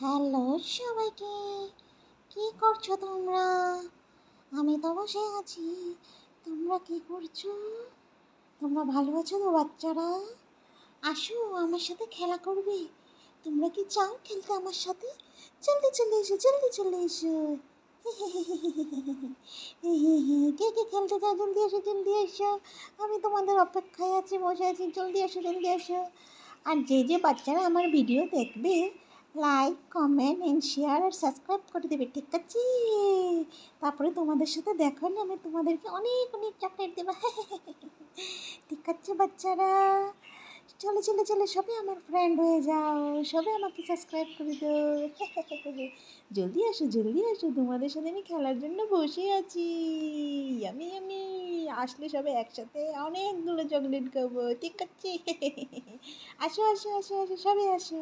Hello সবাইকে, কি করছো তোমরা? আমি তো বসে আছি। তোমরা কি করছো? তোমরা ভালো আছো তো বাচ্চারা? আসো আমার সাথে খেলা করবে। তোমরা কি চাও খেলতে আমার সাথে? জলদি চলে এসো, জলদি চলে এসো। কে কে খেলতে চাও? জলদি এসো, জলদি এসো। আমি তোমাদের অপেক্ষায় আছি, বসে আছি। জলদি এসো, জলদি এসো। আর যে যে বাচ্চারা আমার ভিডিও দেখবে, লাইক কমেন্ট এন্ড শেয়ার আর সাবস্ক্রাইব করে দেবে, ঠিক আছে? তারপরে তোমাদের সাথে দেখা হলে আমি তোমাদেরকে অনেক অনেক চকলেট দেবো। ঠিক আছে বাচ্চারা? চলো চলো চলো, সবে আমার ফ্রেন্ড হয়ে যাও, সবে আমাকে সাবস্ক্রাইব করে দাও। জলদি আসো, জলদি আসো, তোমাদের সাথে আমি খেলার জন্য বসে আছি। আমি আমি আসলে সবে একসাথে অনেকগুলো চকলেট খাবো, ঠিক আছে? আসো আসো আসো আসো, সবে আসো।